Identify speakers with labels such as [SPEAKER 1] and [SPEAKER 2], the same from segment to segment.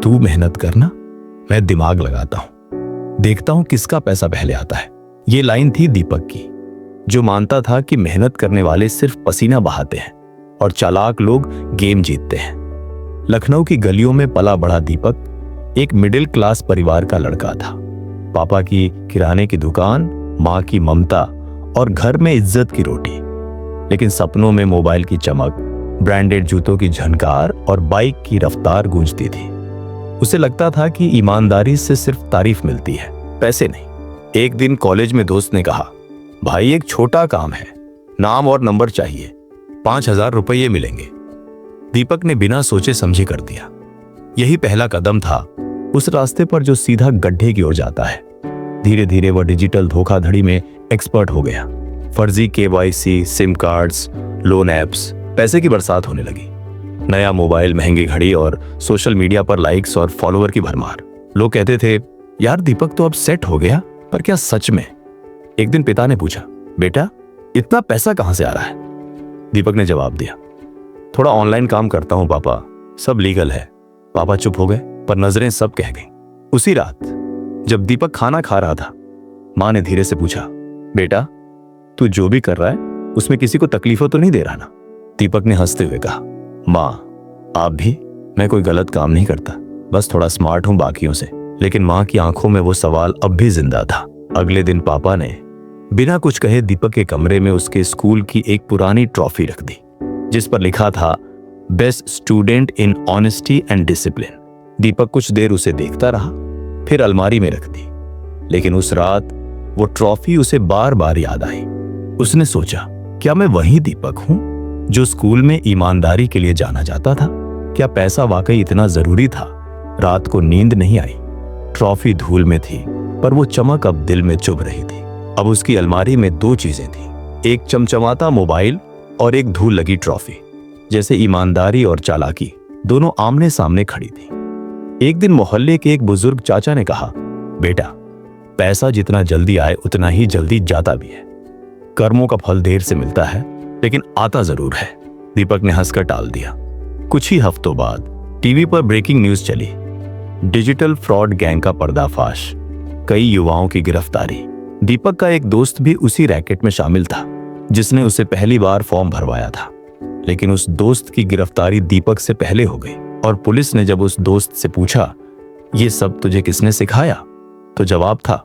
[SPEAKER 1] तू मेहनत करना, मैं दिमाग लगाता हूं, देखता हूं किसका पैसा पहले आता है। ये लाइन थी दीपक की, जो मानता था कि मेहनत करने वाले सिर्फ पसीना बहाते हैं और चालाक लोग गेम जीतते हैं। लखनऊ की गलियों में पला बढ़ा दीपक एक मिडिल क्लास परिवार का लड़का था। पापा की किराने की दुकान, माँ की ममता और घर में इज्जत की रोटी। लेकिन सपनों में मोबाइल की चमक, ब्रांडेड जूतों की झनकार और बाइक की रफ्तार गूंजती थी। उसे लगता था कि ईमानदारी से सिर्फ तारीफ मिलती है, पैसे नहीं। एक दिन कॉलेज में दोस्त ने कहा, भाई एक छोटा काम है, नाम और नंबर चाहिए, 5,000 रुपये मिलेंगे। दीपक ने बिना सोचे समझे कर दिया। यही पहला कदम था उस रास्ते पर जो सीधा गड्ढे की ओर जाता है। धीरे धीरे वह डिजिटल धोखाधड़ी में एक्सपर्ट हो गया। फर्जी KYC, SIM cards, loan apps, पैसे की बरसात होने लगी। नया मोबाइल, महंगी घड़ी और सोशल मीडिया पर लाइक्स और फॉलोअर की भरमार। लोग कहते थे, यार दीपक तो अब सेट हो गया, पर क्या सच में? एक दिन पिता ने पूछा, बेटा इतना पैसा कहां से आ रहा है? दीपक ने जवाब दिया, थोड़ा ऑनलाइन काम करता हूं पापा, सब लीगल है। पापा चुप हो गए, पर नजरें सब कह गईं। उसी रात जब दीपक खाना खा रहा था, मां ने धीरे से पूछा, बेटा तू जो भी कर रहा है उसमें किसी को तकलीफ तो नहीं दे रहा ना? दीपक ने हंसते हुए कहा, मां आप भी? मैं कोई गलत काम नहीं करता, बस थोड़ा स्मार्ट हूं बाकियों से। लेकिन मां की आंखों में वो सवाल अब भी जिंदा था। अगले दिन पापा ने बिना कुछ कहे दीपक के कमरे में उसके स्कूल की एक पुरानी ट्रॉफी रख दी, जिस पर लिखा था, best student in honesty and discipline. Deepak कुछ देर उसे देखता रहा, फिर अलमारी में रख दी। लेकिन उस रात वो ट्रॉफी उसे बार बार याद आई। उसने सोचा, क्या मैं वही दीपक हूं जो स्कूल में ईमानदारी के लिए जाना जाता था? क्या पैसा वाकई इतना जरूरी था? रात को नींद नहीं आई। ट्रॉफी धूल में थी, पर वो चमक अब दिल में चुभ रही थी। अब उसकी अलमारी में 2 चीजें थी, एक चमचमाता मोबाइल और एक धूल लगी ट्रॉफी। जैसे ईमानदारी और चालाकी दोनों आमने सामने खड़ी थी। एक दिन मोहल्ले के एक बुजुर्ग चाचा ने कहा, बेटा पैसा जितना जल्दी आए उतना ही जल्दी जाता भी है। कर्मों का फल देर से मिलता है, लेकिन आता जरूर है। दीपक ने हंसकर टाल दिया। कुछ ही हफ्तों बाद टीवी पर ब्रेकिंग न्यूज चली, डिजिटल फ्रॉड गैंग का पर्दाफाश, कई युवाओं की गिरफ्तारी। दीपक का एक दोस्त भी उसी रैकेट में शामिल था, जिसने उसे पहली बार फॉर्म भरवाया था। लेकिन उस दोस्त की गिरफ्तारी दीपक से पहले हो गई, और पुलिस ने जब उस दोस्त से पूछा, ये सब तुझे किसने सिखाया? तो जवाब था,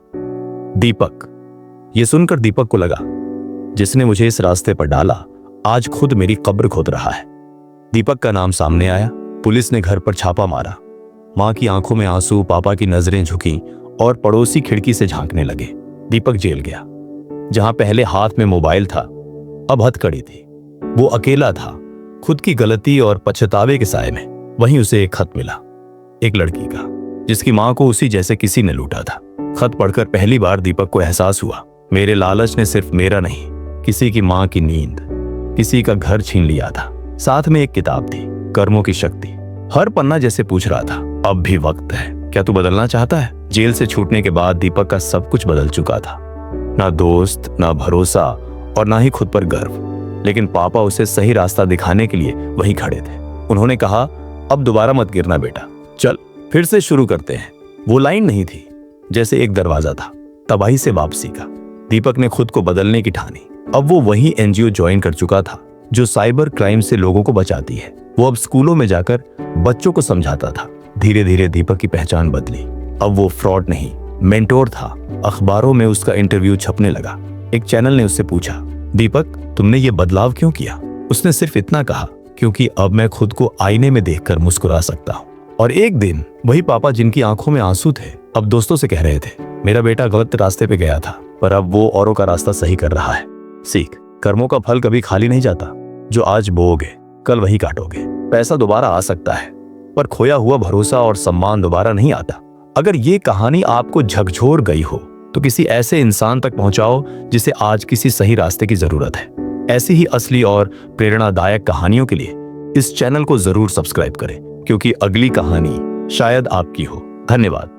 [SPEAKER 1] दीपक। ये सुनकर दीपक को लगा, जिसने मुझे इस रास्ते पर डाला आज खुद मेरी कब्र खोद रहा है। दीपक का नाम सामने आया। पुलिस ने घर पर छापा मारा। मां की आंखों में आंसू, पापा की नजरें झुकी और पड़ोसी खिड़की से झांकने लगे। दीपक जेल गया। जहां पहले हाथ में मोबाइल था, अब हथकड़ी थी। वो अकेला था, खुद की गलती और पछतावे के साए में। वहीं उसे एक खत मिला, एक लड़की का, जिसकी मां को उसी जैसे किसी ने लूटा था। खत पढ़कर पहली बार दीपक को एहसास हुआ, मेरे लालच ने सिर्फ मेरा नहीं, किसी की मां की नींद, किसी का घर छीन लिया था। साथ में एक किताब थी, कर्मों की शक्ति। हर पन्ना जैसे पूछ रहा था, अब भी वक्त है, क्या तू बदलना चाहता है? जेल से छूटने के बाद दीपक का सब कुछ बदल चुका था। ना दोस्त, ना भरोसा और ना ही खुद पर गर्व। लेकिन पापा उसे सही रास्ता दिखाने के लिए वहीं खड़े थे। उन्होंने कहा, अब दोबारा मत गिरना बेटा, चल फिर से शुरू करते हैं। वो लाइन नहीं थी, जैसे एक दरवाजा था, तबाही से वापसी का। दीपक ने खुद को बदलने की ठानी। अब वो वही NGO ज्वाइन कर चुका था जो साइबर क्राइम से लोगों को बचाती है। वो अब स्कूलों में जाकर बच्चों को समझाता था। धीरे धीरे दीपक की पहचान बदली। अब वो फ्रॉड नहीं, मेंटोर था। अखबारों में उसका इंटरव्यू छपने लगा। एक चैनल ने उससे पूछा, दीपक तुमने ये बदलाव क्यों किया? उसने सिर्फ इतना कहा, क्योंकि अब मैं खुद को आईने में देखकर मुस्कुरा सकता हूँ। और एक दिन वही पापा जिनकी आंखों में आंसू थे, अब दोस्तों से कह रहे थे, मेरा बेटा गलत रास्ते पे गया था, पर अब वो औरों का रास्ता सही कर रहा है। सीख, कर्मों का फल कभी खाली नहीं जाता। जो आज बोओगे कल वही काटोगे। पैसा दोबारा आ सकता है, पर खोया हुआ भरोसा और सम्मान दोबारा नहीं आता। अगर ये कहानी आपको झकझोर गई हो तो किसी ऐसे इंसान तक पहुंचाओ जिसे आज किसी सही रास्ते की जरूरत है। ऐसी ही असली और प्रेरणादायक कहानियों के लिए इस चैनल को जरूर सब्सक्राइब करें, क्योंकि अगली कहानी शायद आपकी हो। धन्यवाद।